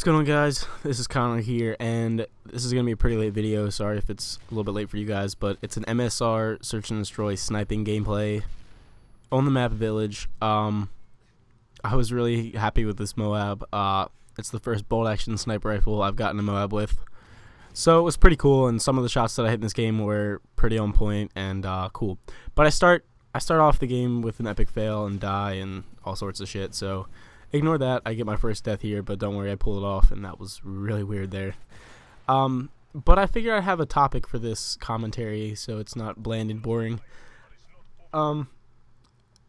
What's going on, guys? This is Connor here, and this is going to be a pretty late video. Sorry if it's a little bit late for you guys, but it's an MSR Search and Destroy sniping gameplay on the map Village. I was really happy with this MOAB. It's the first bolt-action sniper rifle I've gotten a MOAB with, so it was pretty cool, and some of the shots that I hit in this game were pretty on point and cool. But I start off the game with an epic fail and die and all sorts of shit, so ignore that. I get my first death here, but don't worry, I pulled it off, and that was really weird there. But I figured I'd have a topic for this commentary, so it's not bland and boring. And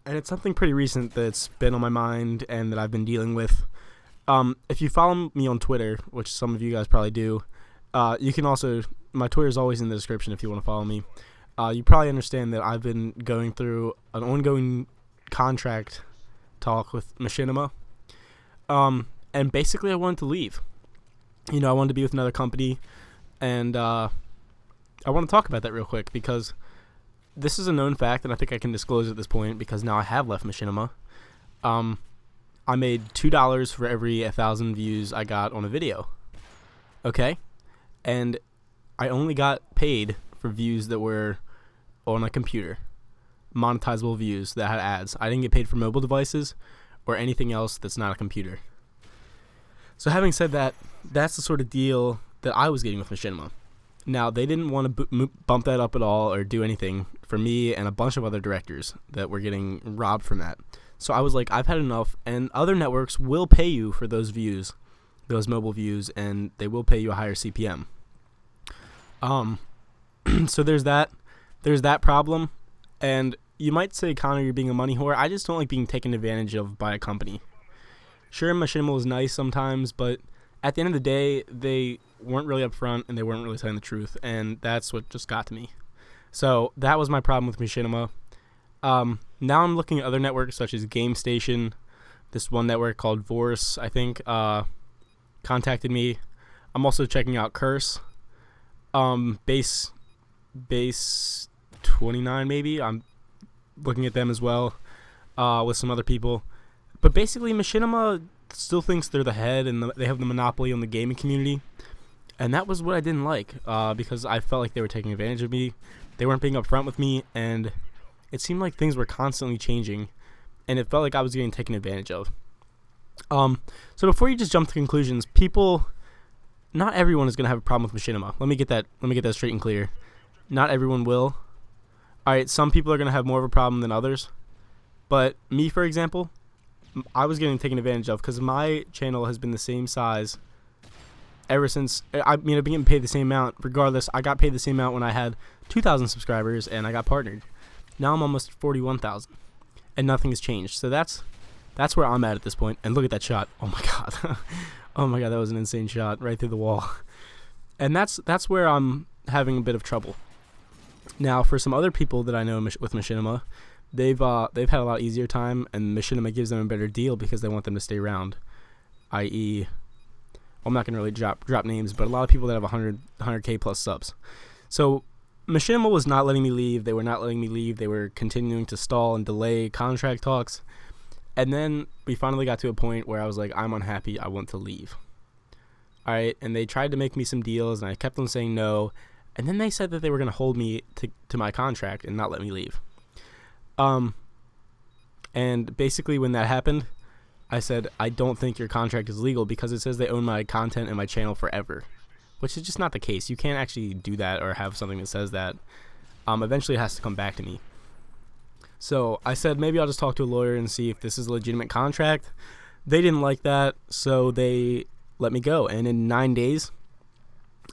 it's something pretty recent that's been on my mind and that I've been dealing with. If you follow me on Twitter, which some of you guys probably do, you can also, my Twitter is always in the description if you want to follow me. You probably understand that I've been going through an ongoing contract talk with Machinima. And basically I wanted to leave. You know, I wanted to be with another company, and I want to talk about that real quick because this is a known fact, and I think I can disclose at this point because now I have left Machinima. I made $2 for every 1,000 views I got on a video. Okay? And I only got paid for views that were on a computer. Monetizable views that had ads. I didn't get paid for mobile devices or anything else that's not a computer. So having said that, that's the sort of deal that I was getting with Machinima. Now, they didn't want to bump that up at all or do anything for me and a bunch of other directors that were getting robbed from that. So I was like, I've had enough, and other networks will pay you for those views, those mobile views, and they will pay you a higher CPM. So there's that problem, and you might say, Connor, you're being a money whore. I just don't like being taken advantage of by a company. Sure, Machinima was nice sometimes, but at the end of the day, they weren't really upfront and they weren't really telling the truth, and that's what just got to me. So that was my problem with Machinima. Now I'm looking at other networks such as Game Station. This one network called Vorse, I think, contacted me. I'm also checking out Curse. Base 29 maybe. I'm looking at them as well, with some other people. But basically, Machinima still thinks they're the head and they have the monopoly on the gaming community. And that was what I didn't like, because I felt like they were taking advantage of me. They weren't being upfront with me, and it seemed like things were constantly changing, and it felt like I was getting taken advantage of. So before you just jump to conclusions, not everyone is going to have a problem with Machinima. Let me get that straight and clear. Not everyone will. Alright, some people are going to have more of a problem than others. But me, for example, I was getting taken advantage of because my channel has been the same size ever since. I've been getting paid the same amount. Regardless, I got paid the same amount when I had 2,000 subscribers and I got partnered. Now I'm almost 41,000 and nothing has changed. So that's where I'm at this point. And look at that shot. Oh my god. Oh my god, that was an insane shot right through the wall. And that's where I'm having a bit of trouble. Now, for some other people that I know with Machinima, they've had a lot easier time, and Machinima gives them a better deal because they want them to stay around. I.e., I'm not going to really drop names, but a lot of people that have 100K plus subs. So Machinima was not letting me leave. They were not letting me leave. They were continuing to stall and delay contract talks. And then we finally got to a point where I was like, I'm unhappy. I want to leave. All right, and they tried to make me some deals, and I kept on saying no. And then they said that they were going to hold me to my contract and not let me leave. And basically when that happened, I said, I don't think your contract is legal because it says they own my content and my channel forever, which is just not the case. You can't actually do that or have something that says that. Eventually it has to come back to me. So I said, maybe I'll just talk to a lawyer and see if this is a legitimate contract. They didn't like that, so they let me go. And in 9 days,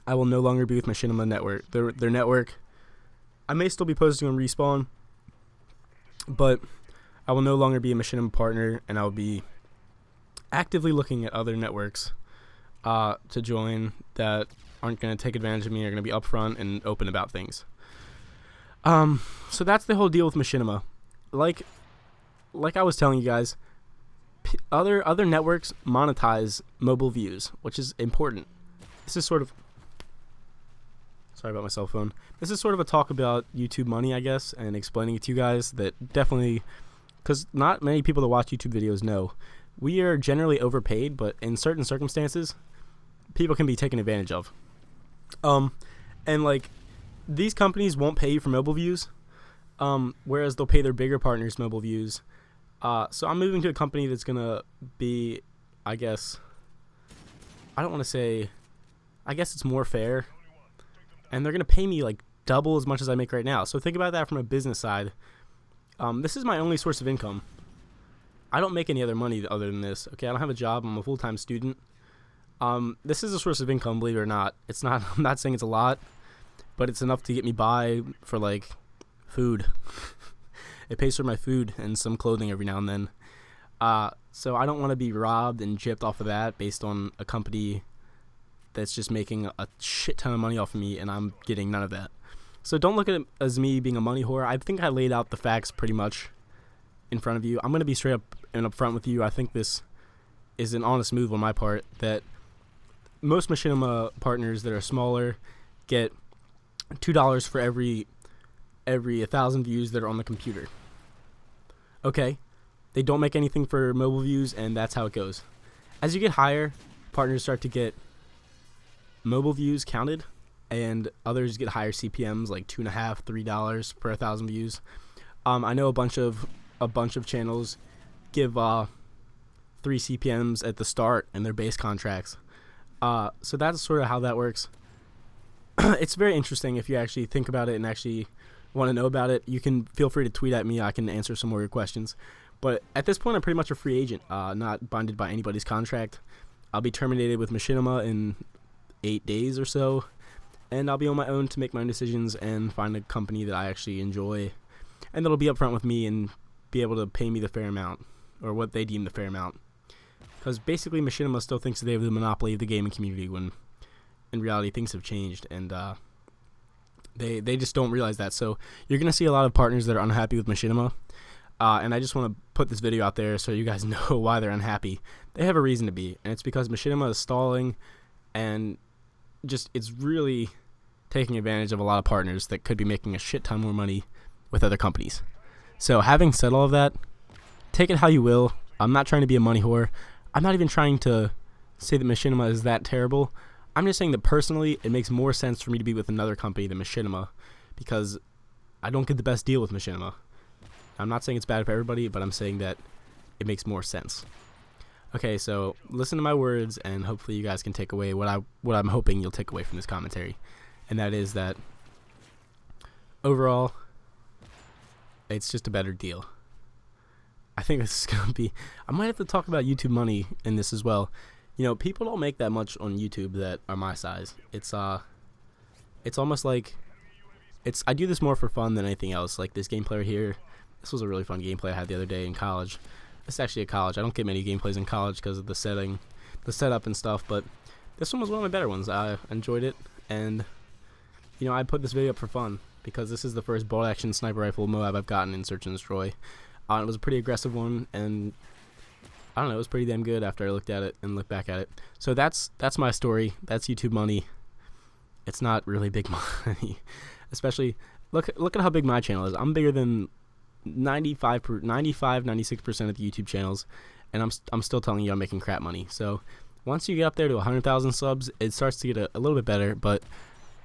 I will no longer be with Machinima Network. Their network, I may still be posting on Respawn, but I will no longer be a Machinima partner, and I will be actively looking at other networks to join that aren't going to take advantage of me, are going to be upfront and open about things. So that's the whole deal with Machinima. Like I was telling you guys, other networks monetize mobile views, which is important. This is sort of, sorry about my cell phone. This is sort of a talk about YouTube money, I guess, and explaining it to you guys that definitely, because not many people that watch YouTube videos know, we are generally overpaid, but in certain circumstances, people can be taken advantage of. And like, these companies won't pay you for mobile views, whereas they'll pay their bigger partners mobile views. So I'm moving to a company that's gonna be, I guess, I don't want to say, I guess it's more fair, and they're gonna pay me like double as much as I make right now. So think about that from a business side. This is my only source of income. I don't make any other money other than this. Okay, I don't have a job. I'm a full-time student. This is a source of income, believe it or not. It's not. I'm not saying it's a lot, but it's enough to get me by for like food. It pays for my food and some clothing every now and then. So I don't want to be robbed and gypped off of that based on a company that's just making a shit ton of money off of me, and I'm getting none of that. So don't look at it as me being a money whore. I think I laid out the facts pretty much in front of you. I'm going to be straight up and upfront with you. I think this is an honest move on my part, that most Machinima partners that are smaller get $2 for every 1,000 views that are on the computer. Okay, they don't make anything for mobile views, and that's how it goes. As you get higher, partners start to get mobile views counted, and others get higher CPMs, like $2.50, $3 per 1,000 views. I know a bunch of channels give 3 CPMs at the start in their base contracts. So that's sort of how that works. It's very interesting if you actually think about it and actually want to know about it. You can feel free to tweet at me. I can answer some more of your questions. But at this point, I'm pretty much a free agent, not binded by anybody's contract. I'll be terminated with Machinima in 8 days or so, and I'll be on my own to make my own decisions and find a company that I actually enjoy, and that'll be upfront with me and be able to pay me the fair amount, or what they deem the fair amount. Because basically Machinima still thinks that they have the monopoly of the gaming community, when in reality things have changed, and they just don't realize that. So you're going to see a lot of partners that are unhappy with Machinima, and I just want to put this video out there so you guys know why they're unhappy. They have a reason to be, and it's because Machinima is stalling, and just it's really taking advantage of a lot of partners that could be making a shit ton more money with other companies. So having said all of that, take it how you will. I'm not trying to be a money whore. I'm not even trying to say that Machinima is that terrible. I'm just saying that personally, it makes more sense for me to be with another company than Machinima, because I don't get the best deal with Machinima. I'm not saying it's bad for everybody, but I'm saying that it makes more sense. Okay, so listen to my words, and hopefully you guys can take away what I'm hoping you'll take away from this commentary, and that is that overall, it's just a better deal. I think this is gonna be. I might have to talk about YouTube money in this as well. You know, people don't make that much on YouTube that are my size. It's almost like I do this more for fun than anything else. Like this gameplay right here. This was a really fun gameplay I had the other day in college. It's actually at college. I don't get many gameplays in college because of the setup and stuff, but this one was one of my better ones. I enjoyed it, and you know, I put this video up for fun because this is the first bolt action sniper rifle MOAB I've gotten in Search and Destroy. It was a pretty aggressive one, and I don't know, it was pretty damn good after I looked at it and looked back at it. So that's my story. That's YouTube money. It's not really big money, especially look at how big my channel is. I'm bigger than 96% of the YouTube channels, and I'm still telling you I'm making crap money. So once you get up there to 100,000 subs, it starts to get a little bit better, but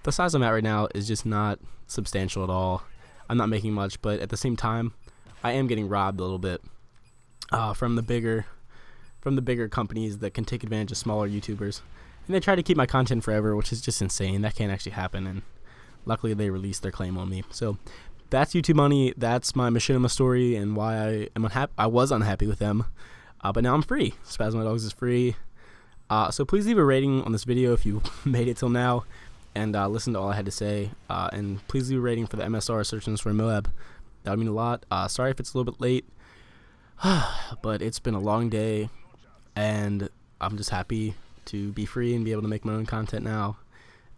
the size I'm at right now is just not substantial at all. I'm not making much, but at the same time, I am getting robbed a little bit from the bigger companies that can take advantage of smaller YouTubers, and they try to keep my content forever, which is just insane. That can't actually happen, and luckily they released their claim on me. So that's YouTube money. That's my Machinima story and why I am unhappy. I was unhappy with them, but now I'm free. SpasMyDogs is free. So please leave a rating on this video if you made it till now, and listen to all I had to say. And please leave a rating for the MSR Search and Destroy MOAB. That would mean a lot. Sorry if it's a little bit late, but it's been a long day, and I'm just happy to be free and be able to make my own content now.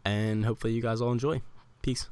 And hopefully you guys all enjoy. Peace.